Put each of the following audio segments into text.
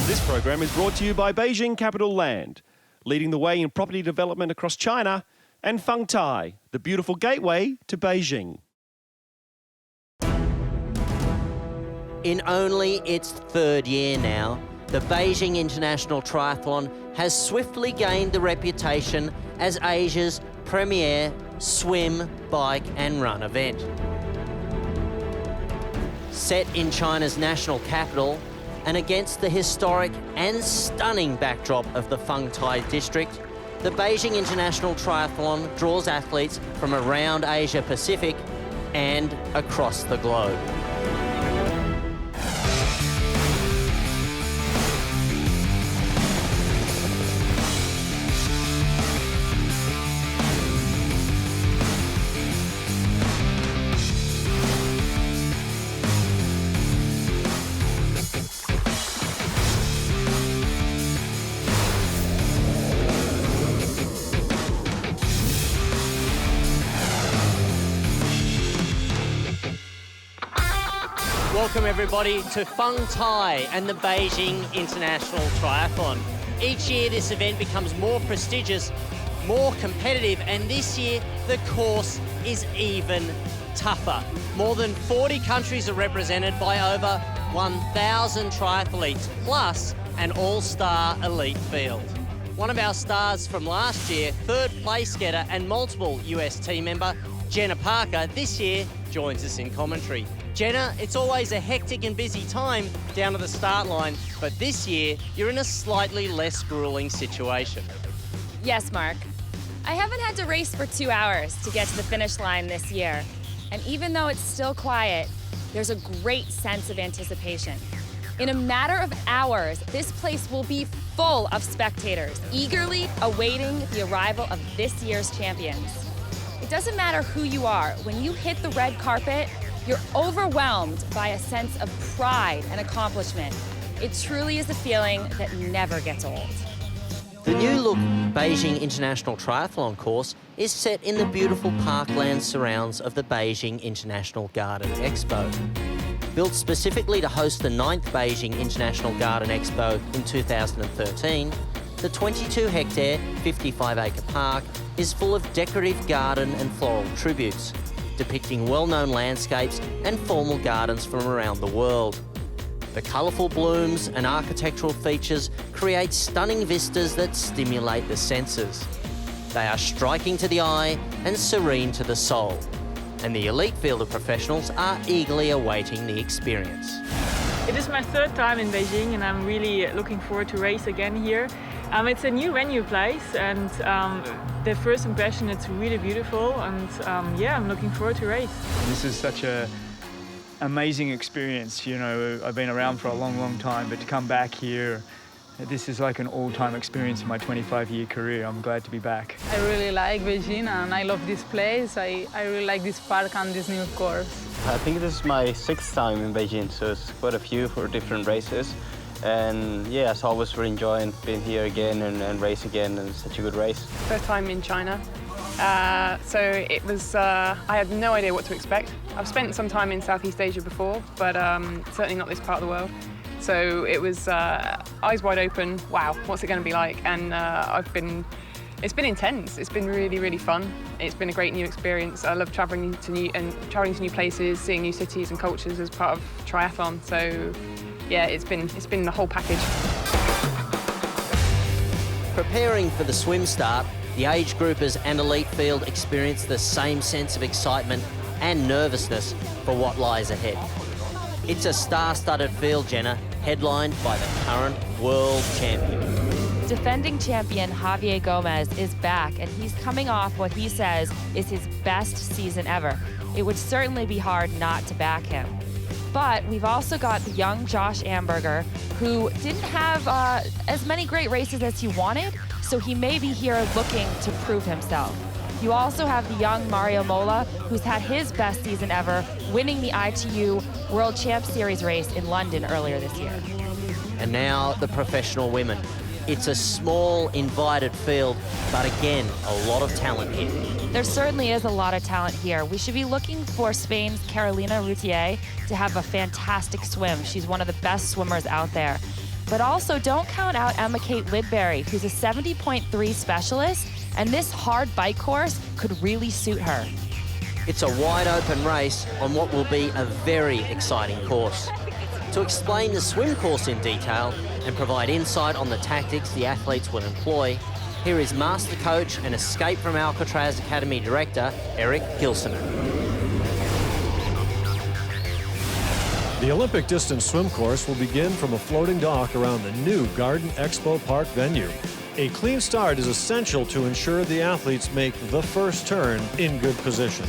This program is brought to you by Beijing Capital Land, leading the way in property development across China, and Feng Tai, the beautiful gateway to Beijing. In only its third year now, the Beijing International Triathlon has swiftly gained the reputation as Asia's premier swim, bike and run event. Set in China's national capital and against the historic and stunning backdrop of the Feng Tai district, the Beijing International Triathlon draws athletes from around Asia Pacific and across the globe. Welcome everybody to Feng Tai and the Beijing International Triathlon. Each year this event becomes more prestigious, more competitive, and this year the course is even tougher. More than 40 countries are represented by over 1,000 triathletes, plus an all-star elite field. One of our stars from last year, third place getter and multiple US team member, Jenna Parker, this year joins us in commentary. Jenna, it's always a hectic and busy time down to the start line, but this year you're in a slightly less grueling situation. Yes, Mark. I haven't had to race for 2 hours to get to the finish line this year. And even though it's still quiet, there's a great sense of anticipation. In a matter of hours, this place will be full of spectators, eagerly awaiting the arrival of this year's champions. It doesn't matter who you are, when you hit the red carpet, you're overwhelmed by a sense of pride and accomplishment. It truly is a feeling that never gets old. The new-look Beijing International Triathlon course is set in the beautiful parkland surrounds of the Beijing International Garden Expo. Built specifically to host the 9th Beijing International Garden Expo in 2013, the 22-hectare, 55-acre park is full of decorative garden and floral tributes, depicting well-known landscapes and formal gardens from around the world. The colourful blooms and architectural features create stunning vistas that stimulate the senses. They are striking to the eye and serene to the soul, and the elite field of professionals are eagerly awaiting the experience. It is my third time in Beijing and I'm really looking forward to race again here. It's a new venue place and the first impression, it's really beautiful and yeah, I'm looking forward to race. This is such a amazing experience. You know, I've been around for a long time, but to come back here, this is like an all-time experience in my 25-year career. I'm glad to be back. I really like Beijing and I love this place. I really like this park and this new course. I think this is my 6th time in Beijing, so it's quite a few for different races. And yeah, so I was really enjoying being here again and race again, and it's such a good race. First time in China, so it was, I had no idea what to expect. I've spent some time in Southeast Asia before, but certainly not this part of the world. So it was eyes wide open, wow, what's it going to be like? And it's been intense. It's been really fun. It's been a great new experience. I love traveling to new places, seeing new cities and cultures as part of triathlon. So yeah, it's been the whole package. Preparing for the swim start, the age groupers and elite field experience the same sense of excitement and nervousness for what lies ahead. It's a star-studded field, Jenna, headlined by the current world champion. Defending champion Javier Gomez is back, and he's coming off what he says is his best season ever. It would certainly be hard not to back him. But we've also got the young Josh Amberger, who didn't have as many great races as he wanted, so he may be here looking to prove himself. You also have the young Mario Mola, who's had his best season ever, winning the ITU World Champ Series race in London earlier this year. And now the professional women. It's a small, invited field, but again, a lot of talent here. There certainly is a lot of talent here. We should be looking for Spain's Carolina Routier to have a fantastic swim. She's one of the best swimmers out there. But also don't count out Emma-Kate Lidbury, who's a 70.3 specialist, and this hard bike course could really suit her. It's a wide-open race on what will be a very exciting course. To explain the swim course in detail and provide insight on the tactics the athletes will employ, here is Master Coach and Escape from Alcatraz Academy Director, Eric Gilsoner. The Olympic distance swim course will begin from a floating dock around the new Garden Expo Park venue. A clean start is essential to ensure the athletes make the first turn in good position.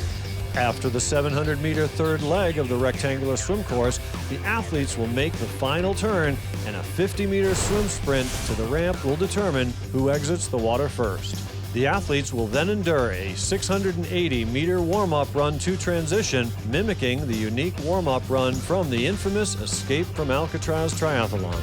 After the 700-meter third leg of the rectangular swim course, the athletes will make the final turn, and a 50-meter swim sprint to the ramp will determine who exits the water first. The athletes will then endure a 680-meter warm-up run to transition, mimicking the unique warm-up run from the infamous Escape from Alcatraz triathlon.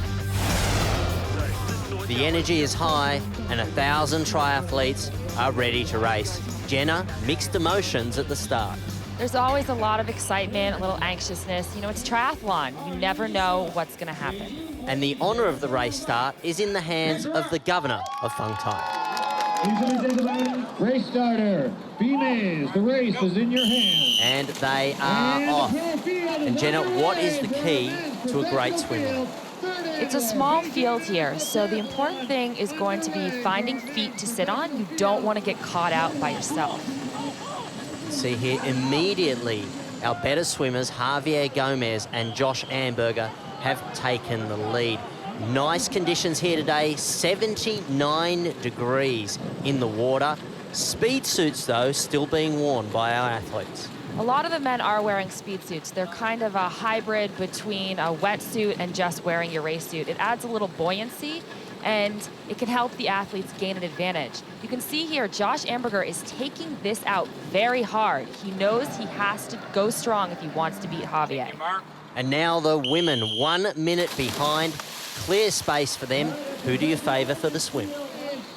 The energy is high and 1,000 triathletes are ready to race. Jenna, mixed emotions at the start. There's always a lot of excitement, a little anxiousness. You know, it's triathlon. You never know what's going to happen. And the honour of the race start is in the hands of the governor of Fang Tai. Ladies and gentlemen, race starter, females, the race is in your hands. And they are off. And Jenna, what is the key to a great swimmer? It's a small field here, so the important thing is going to be finding feet to sit on. You don't want to get caught out by yourself. See here, immediately, our better swimmers, Javier Gomez and Josh Amberger, have taken the lead. Nice conditions here today, 79 degrees in the water. Speed suits, though, still being worn by our athletes. A lot of the men are wearing speed suits. They're kind of a hybrid between a wetsuit and just wearing your race suit. It adds a little buoyancy, and it can help the athletes gain an advantage. You can see here, Josh Amberger is taking this out very hard. He knows he has to go strong if he wants to beat Javier. And now the women, 1 minute behind. Clear space for them. Who do you favour for the swim?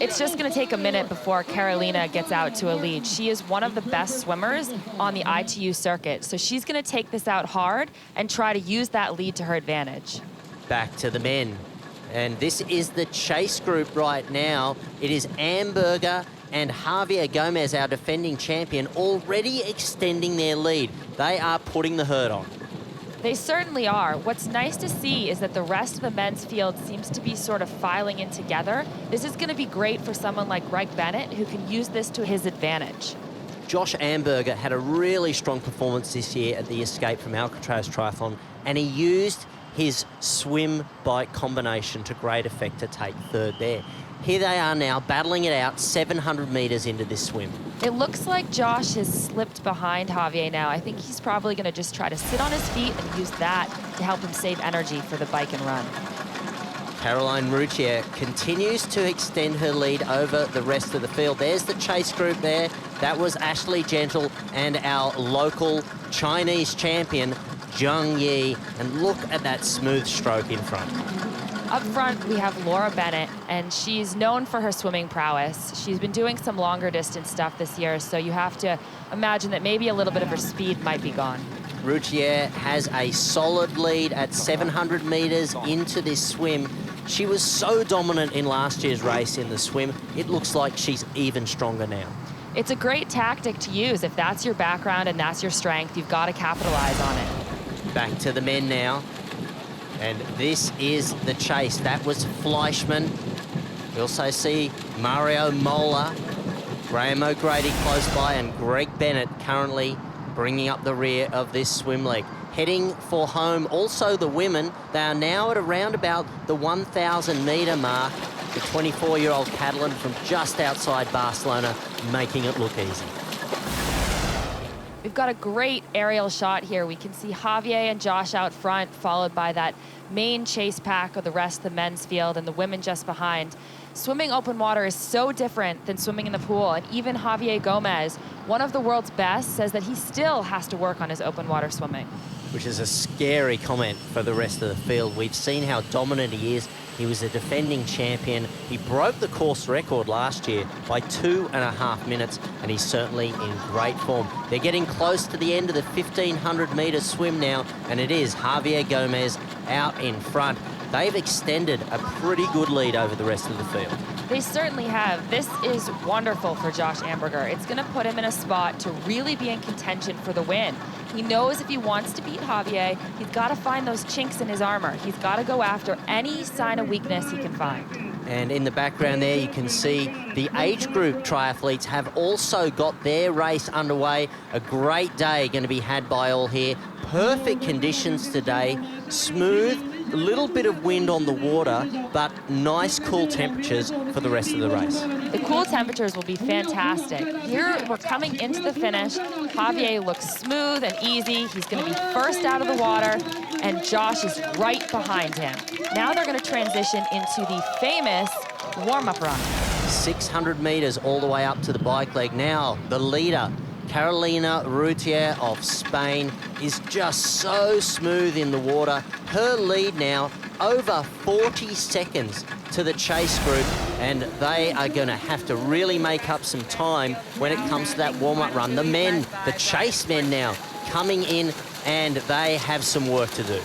It's just going to take a minute before Carolina gets out to a lead. She is one of the best swimmers on the ITU circuit, so she's going to take this out hard and try to use that lead to her advantage. Back to the men. And this is the chase group right now. It is Amberger and Javier Gomez, our defending champion, already extending their lead. They are putting the hurt on. They certainly are. What's nice to see is that the rest of the men's field seems to be sort of filing in together. This is going to be great for someone like Greg Bennett, who can use this to his advantage. Josh Amberger had a really strong performance this year at the Escape from Alcatraz Triathlon, and he used his swim-bike combination to great effect to take third there. Here they are now, battling it out 700 metres into this swim. It looks like Josh has slipped behind Javier now. I think he's probably going to just try to sit on his feet and use that to help him save energy for the bike and run. Caroline Routier continues to extend her lead over the rest of the field. There's the chase group there. That was Ashley Gentle and our local Chinese champion, Zhang Yi. And look at that smooth stroke in front. Up front, we have Laura Bennett, and she's known for her swimming prowess. She's been doing some longer distance stuff this year, so you have to imagine that maybe a little bit of her speed might be gone. Routier has a solid lead at 700 metres into this swim. She was so dominant in last year's race in the swim, it looks like she's even stronger now. It's a great tactic to use. If that's your background and that's your strength, you've got to capitalize on it. Back to the men now. And this is the chase. That was Fleischmann. We also see Mario Mola, Graham O'Grady close by, and Greg Bennett currently bringing up the rear of this swim leg. Heading for home, also the women. They are now at around about the 1,000 metre mark. The 24-year-old Catalan from just outside Barcelona, making it look easy. We've got a great aerial shot here. We can see Javier and Josh out front, followed by that main chase pack of the rest of the men's field and the women just behind. Swimming open water is so different than swimming in the pool, and even Javier Gomez, one of the world's best, says that he still has to work on his open water swimming. Which is a scary comment for the rest of the field. We've seen how dominant he is. He was a defending champion. He broke the course record last year by 2.5 minutes, and he's certainly in great form. They're getting close to the end of the 1,500 metre swim now, and it is Javier Gomez out in front. they've extended a pretty good lead over the rest of the field. They certainly have. This is wonderful for Josh Amberger. It's going to put him in a spot to really be in contention for the win. He knows if he wants to beat Javier, he's got to find those chinks in his armor. He's got to go after any sign of weakness he can find. And in the background there, you can see the age group triathletes have also got their race underway. A great day going to be had by all here. Perfect conditions today, smooth, a little bit of wind on the water, but nice cool temperatures for the rest of the race. The cool temperatures will be fantastic. Here we're coming into the finish. Javier looks smooth and easy. He's going to be first out of the water, and Josh is right behind him. Now they're going to transition into the famous warm-up run. 600 meters all the way up to the bike leg. Now the leader, Carolina Routier of Spain, is just so smooth in the water. Her lead now over 40 seconds to the chase group, and they are going to have to really make up some time when it comes to that warm-up run. The men, the chase men now coming in, and they have some work to do.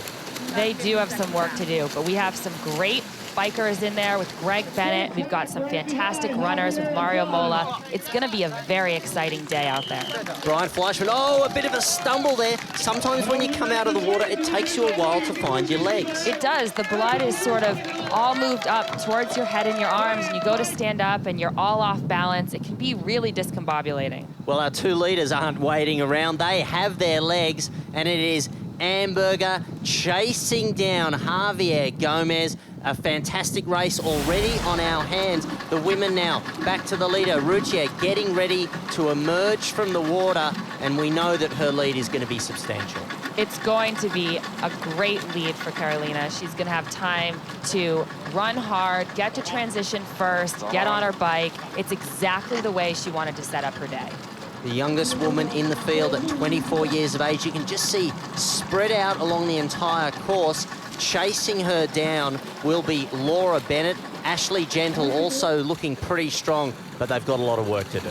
They do have some work to do, but we have some great bikers in there with Greg Bennett. We've got some fantastic runners with Mario Mola. It's going to be a very exciting day out there. Brian Fleischmann, oh, a bit of a stumble there. Sometimes when you come out of the water, it takes you a while to find your legs. It does. The blood is sort of all moved up towards your head and your arms, and you go to stand up and you're all off balance. It can be really discombobulating. Well, our two leaders aren't waiting around. They have their legs, and it is Amberger chasing down Javier Gomez. A fantastic race already on our hands. The women now back to the leader, Routier, getting ready to emerge from the water, and we know that her lead is going to be substantial. It's going to be a great lead for Carolina. She's going to have time to run hard, get to transition first, get on her bike. It's exactly the way she wanted to set up her day. The youngest woman in the field at 24 years of age, you can just see spread out along the entire course. Chasing her down will be Laura Bennett. Ashley Gentle also looking pretty strong, but they've got a lot of work to do.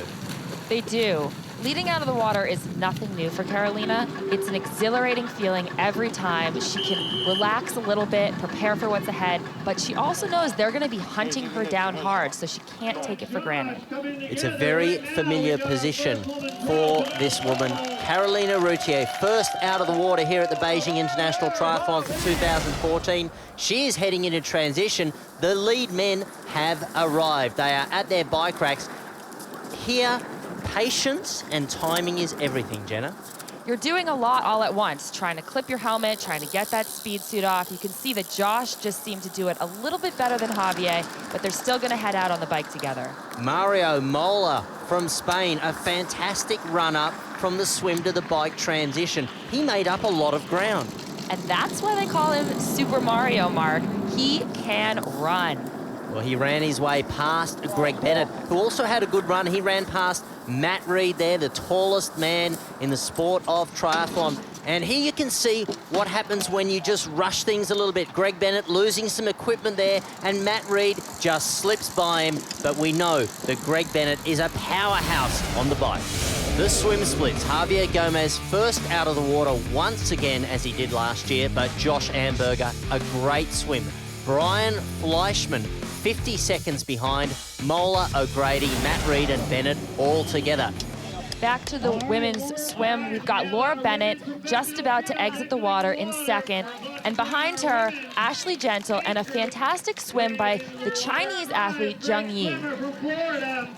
They do. Leading out of the water is nothing new for Carolina. It's an exhilarating feeling every time. She can relax a little bit, prepare for what's ahead, but she also knows they're going to be hunting her down hard, so she can't take it for granted. It's a very familiar position for this woman. Carolina Routier, first out of the water here at the Beijing International Triathlon for 2014. She is heading into transition. The lead men have arrived. They are at their bike racks. Here, patience and timing is everything, Jenna. You're doing a lot all at once, trying to clip your helmet, trying to get that speed suit off. You can see that Josh just seemed to do it a little bit better than Javier, but they're still going to head out on the bike together. Mario Mola from Spain, a fantastic run-up from the swim to the bike transition. He made up a lot of ground. And that's why they call him Super Mario, Mark. He can run. Well, he ran his way past Greg Bennett, who also had a good run. He ran past Matt Reed there, the tallest man in the sport of triathlon. And here you can see what happens when you just rush things a little bit. Greg Bennett losing some equipment there, and Matt Reed just slips by him. But we know that Greg Bennett is a powerhouse on the bike. The swim splits. Javier Gomez first out of the water once again, as he did last year, but Josh Amberger, a great swim. Brian Fleischmann, 50 seconds behind. Mola, O'Grady, Matt Reed and Bennett all together. Back to the women's swim, we've got Laura Bennett just about to exit the water in second. And behind her, Ashley Gentle and a fantastic swim by the Chinese athlete Zheng Yi.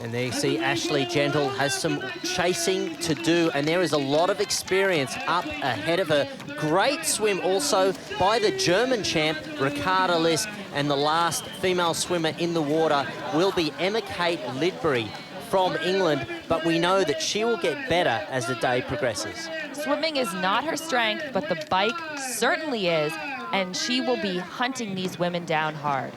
And there you see Ashley Gentle has some chasing to do, and there is a lot of experience up ahead of her. Great swim also by the German champ, Ricarda Liss, and the last female swimmer in the water will be Emma-Kate Lidbury from England, but we know that she will get better as the day progresses. Swimming is not her strength, but the bike certainly is, and she will be hunting these women down hard.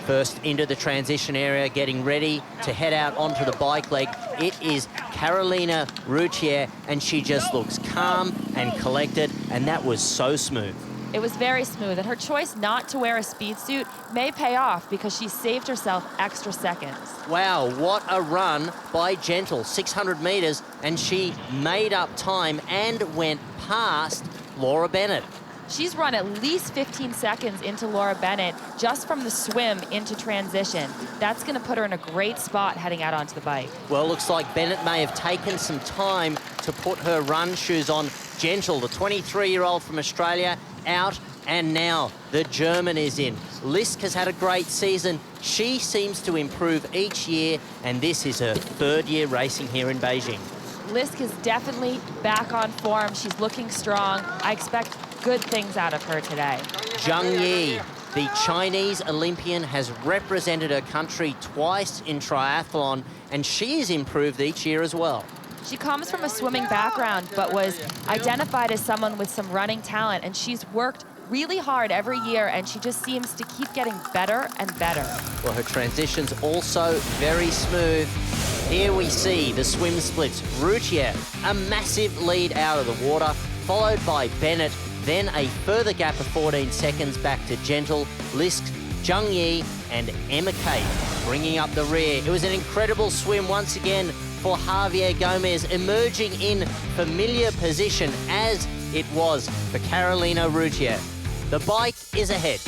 First into the transition area, getting ready to head out onto the bike leg. It is Carolina Routier, and she just looks calm and collected, and that was so smooth. It was very smooth, and her choice not to wear a speed suit may pay off because she saved herself extra seconds. Wow, what a run by Gentle, 600 meters, and she made up time and went past Laura Bennett. She's run at least 15 seconds into Laura Bennett just from the swim into transition. That's going to put her in a great spot heading out onto the bike. Well, looks like Bennett may have taken some time to put her run shoes on. Gentle, the 23-year-old from Australia, out, and now the German is in. Lisk has had a great season. She seems to improve each year, and this is her third year racing here in Beijing. Lisk is definitely back on form. She's looking strong. I expect good things out of her today. Zhang Yi, the Chinese Olympian, has represented her country twice in triathlon, and she has improved each year as well. She comes from a swimming background, but was identified as someone with some running talent, and she's worked really hard every year, and she just seems to keep getting better and better. Well, her transition's also very smooth. Here we see the swim splits. Routier, a massive lead out of the water, followed by Bennett, then a further gap of 14 seconds back to Gentle, Lisk, Zhang Yi, and Emma Kate bringing up the rear. It was an incredible swim once again for Javier Gomez, emerging in familiar position as it was for Carolina Routier. The bike is ahead.